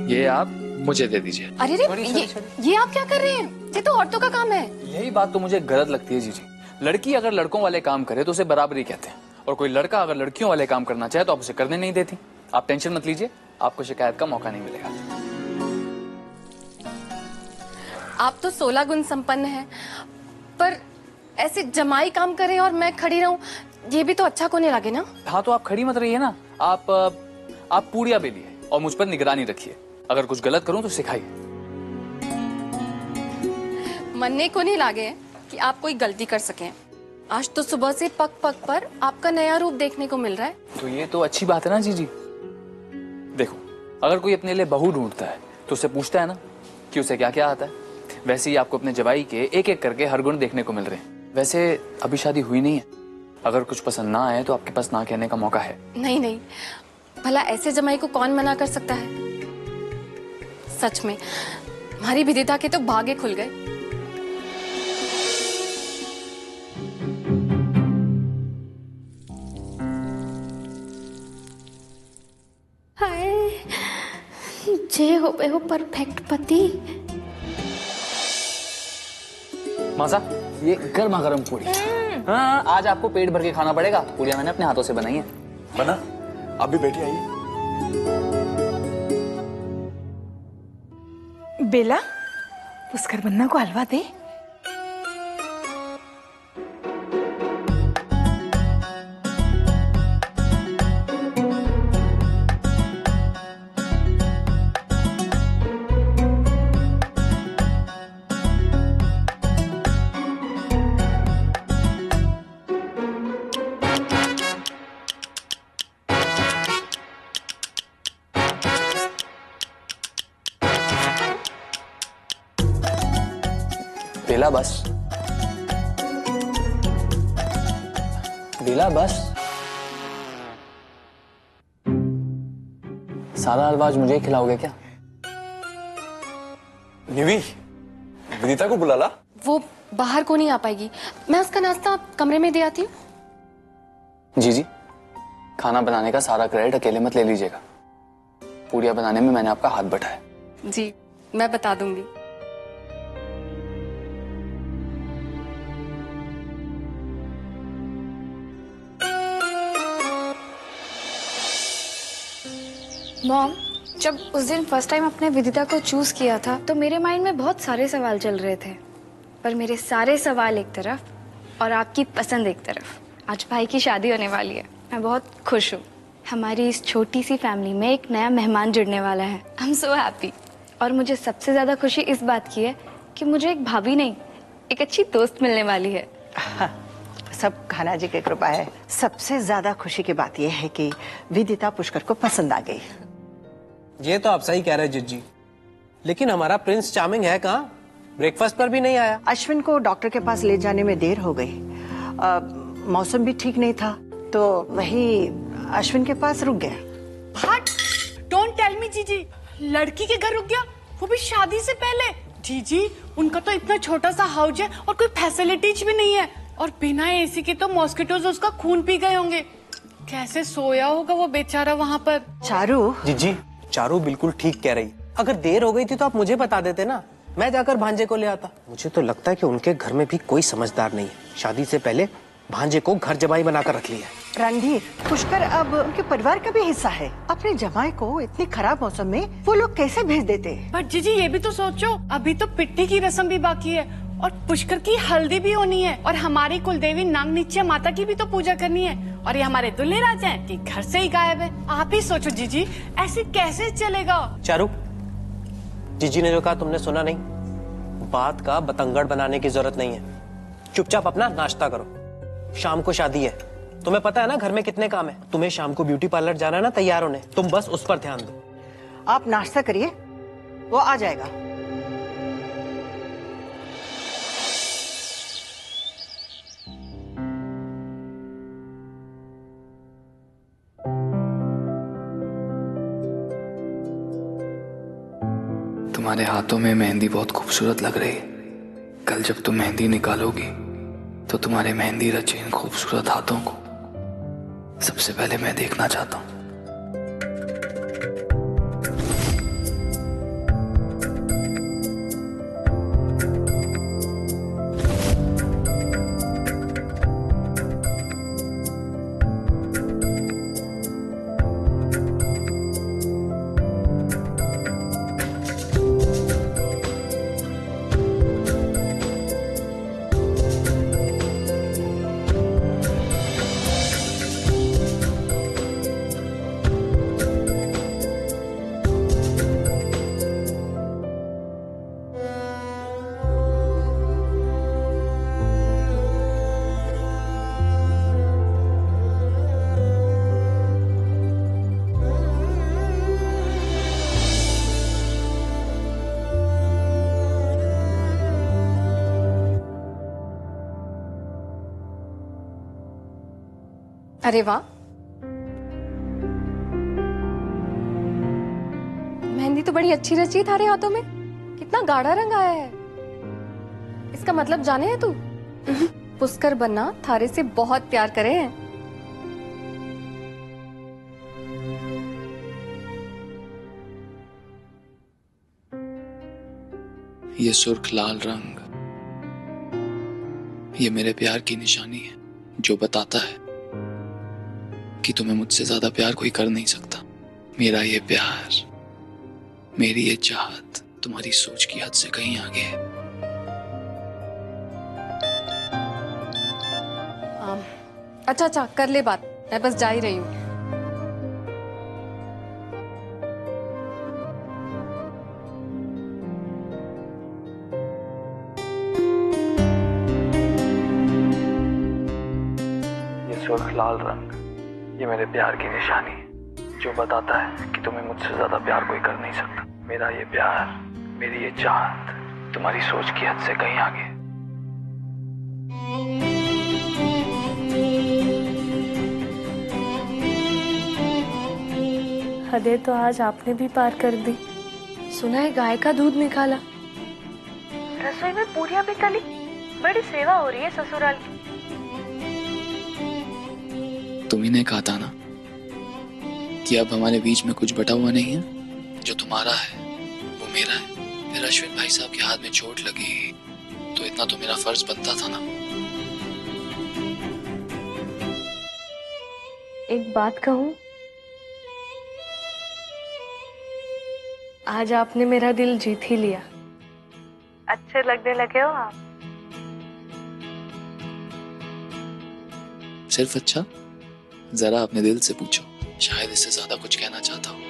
ये आप मुझे दे दीजिए। अरे ये आप क्या कर रहे हैं? ये तो औरतों का काम है। यही बात तो मुझे गलत लगती है जीजी। लड़की अगर लड़कों वाले काम करे तो उसे बराबरी कहते हैं, और कोई लड़का अगर लड़कियों वाले काम करना चाहे तो आप उसे करने नहीं देती। आप टेंशन मत लीजिए, आपको शिकायत का मौका नहीं मिलेगा। आप तो 16 गुण संपन्न हैं, पर ऐसे जमाई काम करे और मैं खड़ी रहूं, ये भी तो अच्छा को नहीं लगे ना। हाँ तो आप खड़ी मत रहिए ना, आप पूड़िया बेलिए और मुझ पर निगरानी रखिए। अगर कुछ गलत करूं तो सिखाइए। मनने को नहीं लागे कि आप कोई गलती कर सकें। आज तो सुबह से पग पग पर आपका नया रूप देखने को मिल रहा है। तो ये तो अच्छी बात है ना जीजी। देखो, अगर कोई अपने लिए बहू ढूंढता है तो उससे पूछता है ना कि उसे क्या क्या आता है। वैसे ही आपको अपने जवाई के एक एक करके हर गुण देखने को मिल रहे हैं। वैसे अभी शादी हुई नहीं है, अगर कुछ पसंद ना आए तो आपके पास ना कहने का मौका है। नहीं नहीं, भला ऐसे जमाई को कौन मना कर सकता है। सच में हमारी विदिता के तो भागे खुल गए। हाय, जे हो परफेक्ट पति। मासा, ये गर्मा गर्म पूरी। हाँ, आज आपको पेट भर के खाना पड़ेगा। पूरियां मैंने अपने हाथों से बनाई है। बना, आप भी बैठी आइए। बेला, पुष्कर बन्ना को हलवा दे। बेला बस, बेला बस। सारा हलवा आज मुझे ही खिलाओगे क्या? निवी, विदिता को बुला ला। वो बाहर को नहीं आ पाएगी, मैं उसका नाश्ता कमरे में दे आती हूँ। जी जी, खाना बनाने का सारा क्रेडिट अकेले मत ले लीजिएगा। पूड़ियां बनाने में मैंने आपका हाथ बटाया। जी, मैं बता दूंगी। मॉम, जब उस दिन फर्स्ट टाइम अपने विदिता को चूज किया था तो मेरे माइंड में बहुत सारे सवाल चल रहे थे, पर मेरे सारे सवाल एक तरफ और आपकी पसंद एक तरफ। आज भाई की शादी होने वाली है, मैं बहुत खुश हूँ। हमारी इस छोटी सी फैमिली में एक नया मेहमान जुड़ने वाला है। I am so happy. और मुझे सबसे ज्यादा खुशी इस बात की है कि मुझे एक भाभी नहीं, एक अच्छी दोस्त मिलने वाली है। सब खाना जी की कृपा है। सबसे ज्यादा खुशी की बात यह है कि विदिता पुष्कर को पसंद आ गई। ये तो आप सही कह रहे हैं जिज्जी, लेकिन हमारा प्रिंस चार्मिंग है कहाँ? ब्रेकफास्ट पर भी नहीं आया। अश्विन को डॉक्टर के पास ले जाने में देर हो गई। मौसम भी ठीक नहीं था तो वही अश्विन के पास रुक गया। हट, डोंट टेल मी जीजी, लड़की के घर रुक गया, वो भी शादी से पहले। जीजी, उनका तो इतना छोटा सा हाउस है और कोई फैसिलिटीज भी नहीं है, और बिना एसी के तो मॉस्किटोज उसका खून पी गए होंगे। कैसे सोया होगा वो बेचारा वहाँ पर। चारू, जिज्जी, चारू बिल्कुल ठीक कह रही। अगर देर हो गई थी तो आप मुझे बता देते ना, मैं जाकर भांजे को ले आता। मुझे तो लगता है कि उनके घर में भी कोई समझदार नहीं है। शादी से पहले भांजे को घर जमाई बनाकर रख लिया। रणधीर, पुष्कर अब उनके परिवार का भी हिस्सा है। अपने जमाई को इतने खराब मौसम में वो लोग कैसे भेज देते? बट जीजी, ये भी तो सोचो, अभी तो पिट्टी की रस्म भी बाकी है और पुष्कर की हल्दी भी होनी है, और हमारी कुलदेवी नागनिच्या माता की भी तो पूजा करनी है, और ये हमारे दुल्हे राजा हैं कि घर से ही गायब है। आप ही सोचो जीजी, ऐसे कैसे चलेगा? चारू, जीजी ने जो कहा तुमने सुना नहीं? बात का बतंगड़ बनाने की जरूरत नहीं है। चुपचाप अपना नाश्ता करो, शाम को शादी है। तुम्हें पता है ना घर में कितने काम है। तुम्हें शाम को ब्यूटी पार्लर जाना है ना तैयार होने, तुम बस उस पर ध्यान दो। आप नाश्ता करिए, वो आ जाएगा। तुम्हारे हाथों में मेहंदी बहुत खूबसूरत लग रही है। कल जब तुम मेहंदी निकालोगी तो तुम्हारे मेहंदी रचे इन खूबसूरत हाथों को सबसे पहले मैं देखना चाहता हूं। अरे वाह, मेहंदी तो बड़ी अच्छी रची है थारे हाथों में। कितना गाढ़ा रंग आया है। इसका मतलब जाने है तू? पुष्कर बनना थारे से बहुत प्यार करे हैं। ये सुर्ख लाल रंग, ये मेरे प्यार की निशानी है जो बताता है कि तुम्हें मुझसे ज्यादा प्यार कोई कर नहीं सकता। मेरा ये प्यार, मेरी ये चाहत तुम्हारी सोच की हद से कहीं आगे है। अच्छा कर ले बात, मैं बस जा ही रही हूँ। ये सुर्ख लाल रंग, ये मेरे प्यार की निशानी है जो बताता है कि तुम्हें मुझसे ज्यादा प्यार कोई कर नहीं सकता। मेरा ये प्यार, मेरी ये चाहत तुम्हारी सोच की हद से कहीं आगे है। हदें तो आज आपने भी पार कर दी। सुना है गाय का दूध निकाला। रसोई में पूरियां भी तली। बड़ी सेवा हो रही है ससुराल की। तुम्ही ने कहा था ना कि अब हमारे बीच में कुछ बटा हुआ नहीं है। जो तुम्हारा है वो मेरा है। फिर अश्विन भाई साहब के हाथ में चोट लगी तो इतना तो मेरा फर्ज बनता था ना। एक बात कहूं, आज आपने मेरा दिल जीत ही लिया। अच्छे लगने लगे हो आप। सिर्फ अच्छा? जरा अपने दिल से पूछो, शायद इससे ज्यादा कुछ कहना चाहता हूँ।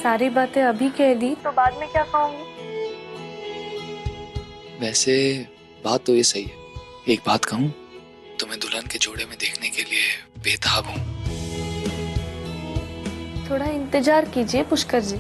सारी बातें अभी कह दी तो बाद में क्या कहूंगी? वैसे बात तो ये सही है। एक बात कहूँ, तुम्हें दुल्हन के जोड़े में देखने के लिए बेताब हूँ। थोड़ा इंतजार कीजिए पुष्कर जी।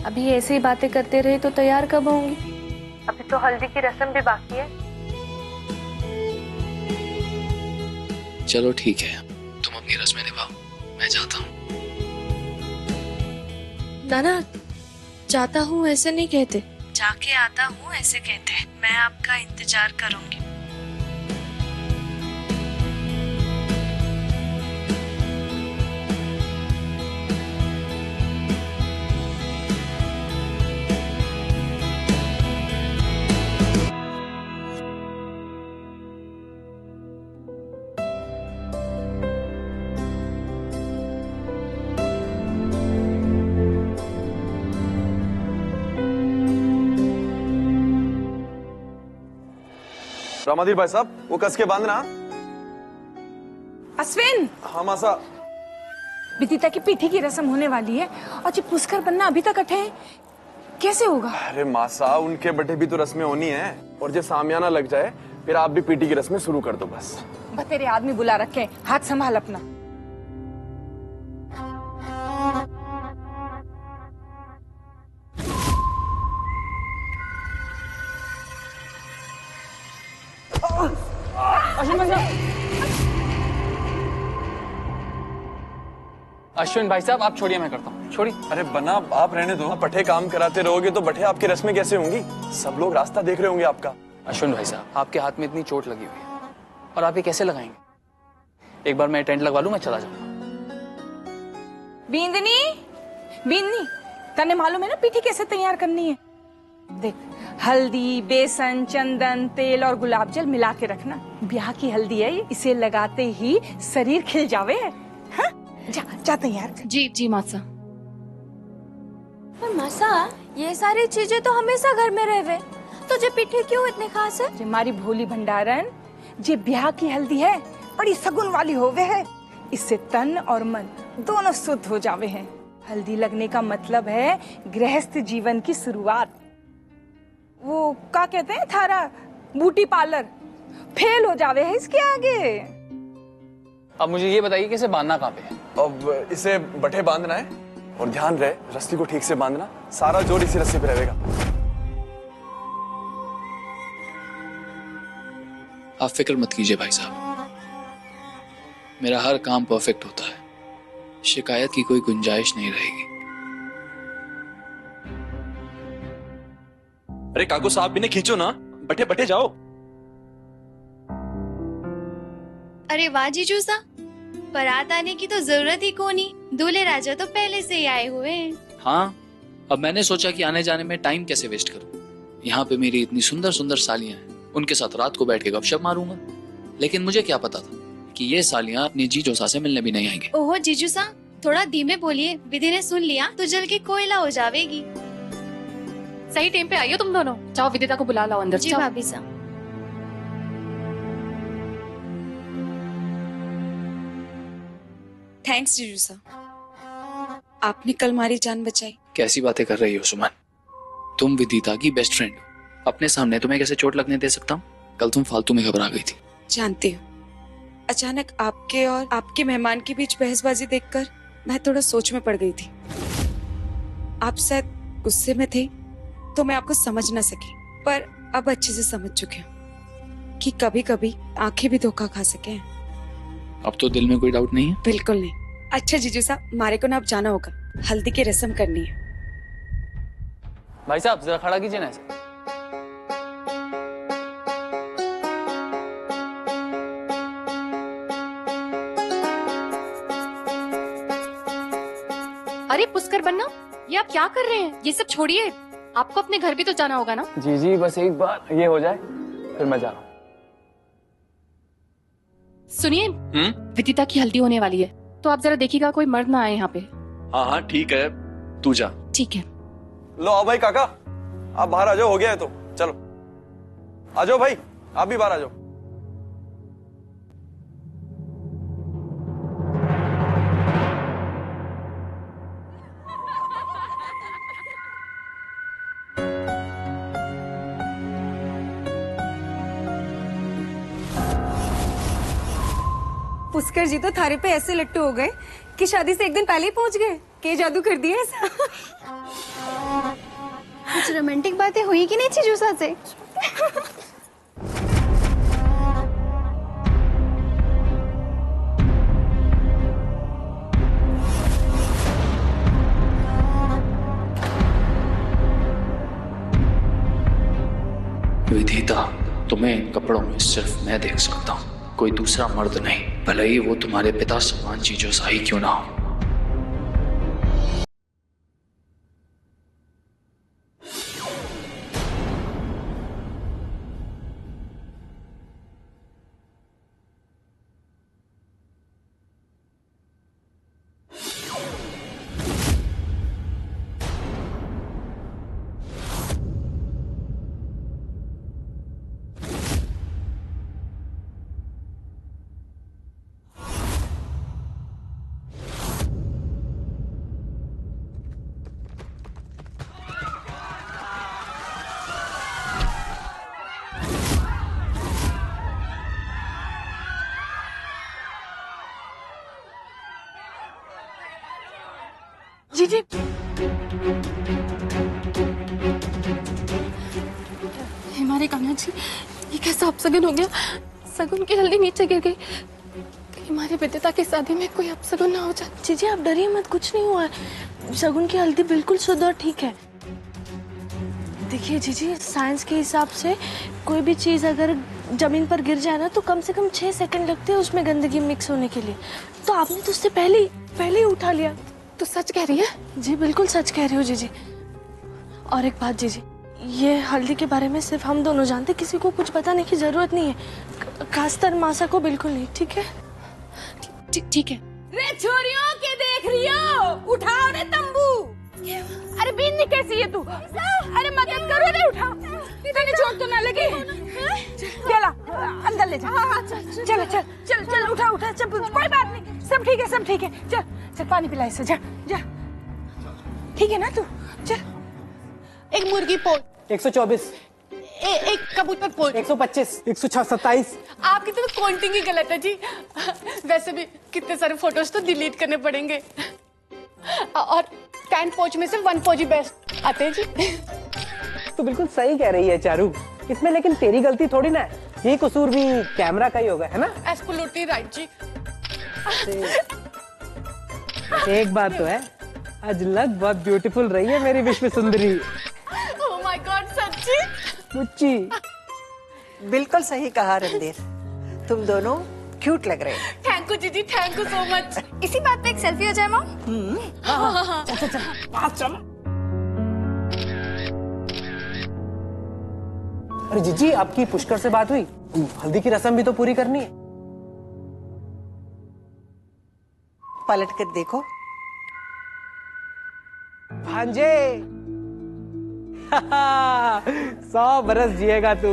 अभी ऐसे ही बातें करते रहे तो तैयार कब होंगी? अभी तो हल्दी की रस्म भी बाकी है। चलो ठीक है, तुम अपनी रस्में निभाओ, मैं जाता हूँ। नाना, जाता हूँ ऐसे नहीं कहते, जाके आता हूँ ऐसे कहते हैं। मैं आपका इंतजार करूंगी। रामाधीर भाई साहब, वो कस के बांधना। अश्विन, हाँ मासा। विदिता की पीठी की रस्म होने वाली है और जो पुष्कर बनना अभी तक अठे है, कैसे होगा? अरे मासा, उनके बटे भी तो रस्में होनी है और जो सामियाना लग जाए फिर आप भी पीटी की रस्में शुरू कर दो बस। तेरे आदमी बुला रखे, हाथ संभाल अपना। अश्विन भाई साहब आप छोड़िए, मैं करता हूँ, छोड़िए। अरे बना, आप रहने दो। बटे काम कराते रहोगे तो बटे आपकी रस्में कैसे होंगी? सब लोग रास्ता देख रहे होंगे आपका। अश्विन भाई साहब, आपके हाथ में इतनी चोट लगी हुई है और आप ये कैसे लगाएंगे? एक बार मैं टेंट लगवा लूं, मैं चला जाऊंगा। बिंदनी, बिंदनी, तने मालूम है ना पीठी कैसे तैयार करनी है? देख, हल्दी, बेसन, चंदन, तेल और गुलाब जल मिला के रखना। ब्याह की हल्दी है, इसे लगाते ही शरीर खिल जावे। हाँ? जा जा तैयार कर। जी जी मासा। पर मासा, ये सारी चीजें तो हमेशा घर में रहवे, तो जे पीठी क्यों इतने खास है? जे हमारी भोली भंडारन, जे ब्याह की हल्दी है बड़ी सगुन वाली होवे है। इससे तन और मन दोनों शुद्ध हो जावे हैं। हल्दी लगने का मतलब है गृहस्थ जीवन की शुरुआत। वो क्या कहते हैं थारा ब्यूटी पार्लर फेल हो जावे है इसके आगे। अब मुझे ये बताइए कि इसे बांधना कहाँ पे है? अब इसे बटे बांधना है और ध्यान रहे रस्सी को ठीक से बांधना। सारा जोर इसी रस्सी पे रहेगा। आप फिक्र मत कीजिए भाई साहब, मेरा हर काम परफेक्ट होता है, शिकायत की कोई गुंजाइश नहीं रहेगी। अरे काकू साहब भी ने खींचो ना, बटे बटे जाओ। अरे वाह जीजू सा, बारात आने की तो जरूरत ही कोनी, दूल्हे राजा तो पहले से ही आए हुए हैं। हाँ, अब मैंने सोचा कि आने जाने में टाइम कैसे वेस्ट करूं। यहाँ पे मेरी इतनी सुंदर सुंदर सालियां हैं, उनके साथ रात को बैठ के गपशप मारूंगा। लेकिन मुझे क्या पता था कि ये सालियां अपनी जीजो सा से मिलने भी नहीं आएंगे। ओहो जीजू सा, थोड़ा धीमे बोलिए, विधि ने सुन लिया तो जल के कोयला हो जावेगी। सही टाइम पे आई हो तुम दोनों। जाओ विदिता को बुला लाओ अंदर। जी जाओ। भाभी सा। थैंक्स जीजू सा, आपने कल हमारी जान बचाई। कैसी बातें कर रही हो सुमन? तुम विदिता की बेस्ट फ्रेंड हो, अपने सामने तुम्हें कैसे चोट लगने दे सकता हूँ? कल तुम फालतू में घबरा गई थी। जानती हूँ, अचानक आपके और आपके मेहमान के बीच बहसबाजी देखकर मैं थोड़ा सोच में पड़ गई थी। आप शायद गुस्से में थे तो मैं आपको समझ ना सकी, पर अब अच्छे से समझ चुके हूँ कि कभी कभी आंखें भी धोखा खा सके हैं। अब तो दिल में कोई डाउट नहीं है? बिल्कुल नहीं। अच्छा जीजू साहब, हमारे को ना अब जाना होगा, हल्दी की रस्म करनी है। भाई साहब जरा खड़ा कीजिए ना ऐसे। अरे पुष्कर बन्ना, ये आप क्या कर रहे हैं? ये सब छोड़िए, आपको अपने घर भी तो जाना होगा ना। जी जी, बस एक बार ये हो जाए फिर मैं जा रहा हूँ। सुनिए, विदिता की हल्दी होने वाली है, तो आप जरा देखिएगा कोई मर्द ना आए यहाँ पे। हाँ हाँ ठीक है, तू जा। ठीक है। लो आओ भाई काका, आप बाहर आ जाओ, हो गया है तो चलो आ जाओ भाई, आप भी बाहर आ जाओ। पुष्कर जी तो थारे पे ऐसे लट्टू हो गए कि शादी से एक दिन पहले ही पहुंच गए। के जादू कर दिया ऐसा? कुछ रोमांटिक बातें हुई कि नहीं जीजू सा से? विदिता, तुम्हें इन कपड़ों में सिर्फ मैं देख सकता हूँ, कोई दूसरा मर्द नहीं, भले ही वो तुम्हारे पिता समान चीजों सा ही क्यों ना हो। जी जी, हमारे कान्हा जी, ये कैसा अपशगुन हो गया? सगुन की हल्दी नीचे गिर गई। हमारी विदिता की शादी में कोई अपशगुन ना हो जाए। जीजी आप डरिए मत, कुछ नहीं हुआ है। शगुन की हल्दी बिल्कुल शुद्ध और ठीक है। देखिए जीजी, साइंस के हिसाब से कोई भी चीज अगर जमीन पर गिर जाए ना तो कम से कम 6 सेकंड लगते हैं उसमें गंदगी मिक्स होने के लिए। तो आपने तो उससे पहले ही उठा लिया। तो सच कह रही है? जी बिल्कुल सच कह रही हो जीजी। और एक बात जीजी, ये हल्दी के बारे में सिर्फ हम दोनों जानते, किसी को कुछ बताने की जरूरत नहीं है, खासकर मासा को बिल्कुल नहीं। ठीक है? ठीक है। रे छोरियों के देख रही हो, उठाओ रे तंबू। अरे बीन कैसी है तू? अरे मदद करो रे, उठाओ। तेरे चोट तो ना लगी? चला अंदर ले जा। चल चल चल चल, उठा उठा, चल कोई बात नहीं, सब ठीक है, सब ठीक है। चल चल पानी पिला इसे, जा जा। ठीक है ना तू? चल। एक मुर्गी पोच, 124, एक कबूतर पोच, 125, 127। आपकी तो काउंटिंग ही गलत है जी। वैसे भी कितने सारे फोटोज तो डिलीट करने पड़ेंगे। और 10 पोच में से 1 पोच ही बेस्ट आते हैं जी। तो बिल्कुल सही कह रही है चारू, इसमें लेकिन तेरी गलती थोड़ी ना है, ये कसूर भी कैमरा का ही होगा, है ना? एब्सोल्युटली राइट जी। एक बात तो है, आज लग बहुत ब्यूटीफुल रही है मेरी विश्व सुंदरी। ओह माय गॉड, सच्ची? मुच्ची। बिल्कुल सही कहा रणधीर, तुम दोनों क्यूट लग रहे हो। थैंक यू जीजी, थैंक यू सो मच। इसी बात पे एक सेल्फी हो जाए मॉम? चल चल पास चल। अरे जीजी, आपकी पुष्कर से बात हुई? हल्दी की रस्म भी तो पूरी करनी है। पलट कर देखो। भांजे 100 बरस जिएगा तू।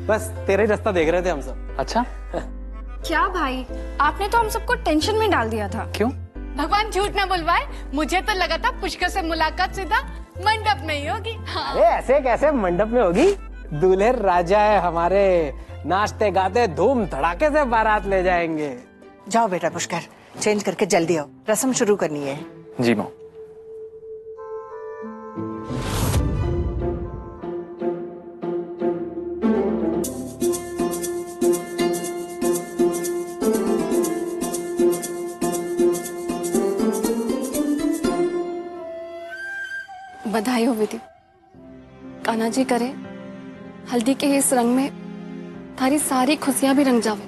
बस तेरा ही रास्ता देख रहे थे हम सब। अच्छा, क्या भाई, आपने तो हम सबको टेंशन में डाल दिया था। क्यों? भगवान झूठ ना बुलवाए, मुझे तो लगा था पुष्कर से मुलाकात सीधा मंडप में ही होगी। हाँ। अरे ऐसे कैसे मंडप में होगी? दूल्हे राजा है हमारे, नाचते गाते धूम धड़ाके से बारात ले जाएंगे। जाओ बेटा पुष्कर, चेंज करके जल्दी आओ, रस्म शुरू करनी है। जी माँ। बधाई हो विधि। कान्हा जी करे हल्दी के इस रंग में थारी सारी खुशियां भी रंग जावे।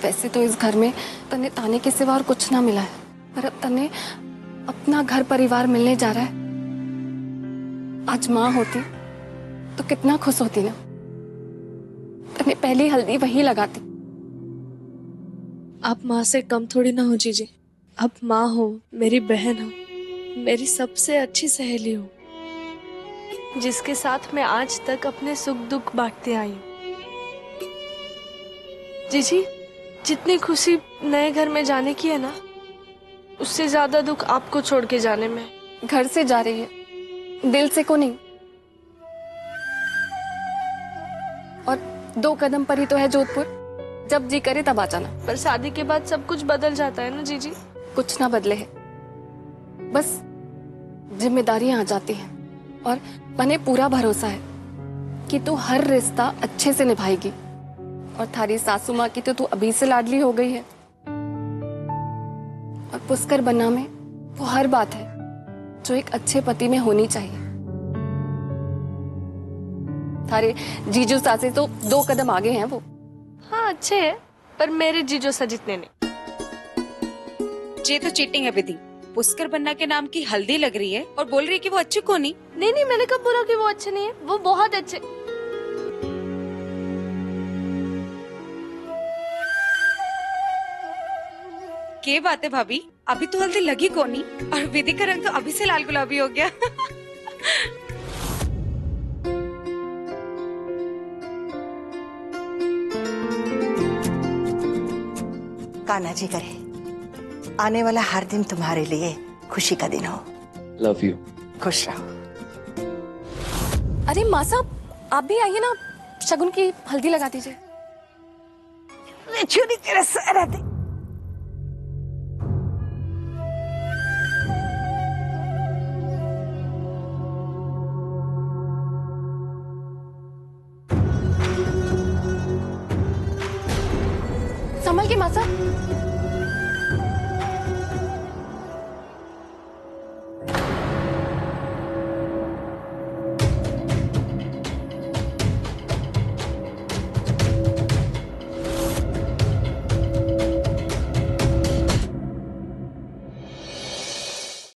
वैसे तो इस घर में तने ताने के सिवा और कुछ ना मिला है, पर अब तने अपना घर परिवार मिलने जा रहा है। आज माँ होती तो कितना खुश होती ना, तने पहली हल्दी वही लगाती। आप माँ से कम थोड़ी ना हो जीजी। आप माँ हो, मेरी बहन हो, मेरी सबसे अच्छी सहेली हो, जिसके साथ मैं आज तक अपने सुख दुख बांटते आई हूँ। जीजी, जितनी खुशी नए घर में जाने की है ना, उससे ज्यादा दुख आपको छोड़ के जाने में। घर से जा रही है, दिल से को नहीं। और 2 कदम पर ही तो है जोधपुर, जब जी करे तब आ जाना। पर शादी के बाद सब कुछ बदल जाता है ना जीजी। कुछ ना बदले है, बस जिम्मेदारियां आ जाती हैं और मने पूरा भरोसा है कि तू हर रिश्ता अच्छे से निभाएगी। और थारी सासू माँ की तो तू अभी से लाडली हो गई है। और पुष्कर बनना में वो हर बात है जो एक अच्छे पति में होनी चाहिए। थारे जीजू सासे तो 2 कदम आगे हैं वो। हाँ अच्छे है, पर मेरे जीजो सा जितने नहीं। ये तो चीटिंग है विधि। पुष्कर बन्ना के नाम की हल्दी लग रही है और बोल रही है कि वो अच्छे को नहीं। नहीं, मैंने कब बोला कि वो अच्छे नहीं है? वो बहुत अच्छे। क्या बात है भाभी, अभी तो हल्दी लगी को नहीं और विधि का रंग तो अभी से लाल गुलाबी हो गया। कान्हा जी करे आने वाला हर दिन तुम्हारे लिए खुशी का दिन हो। Love you. खुश रहो। अरे माँ साहब, आप भी आइए ना, शगुन की हल्दी लगा दीजिए। छुरी तेरे सर आते। संभल के मासा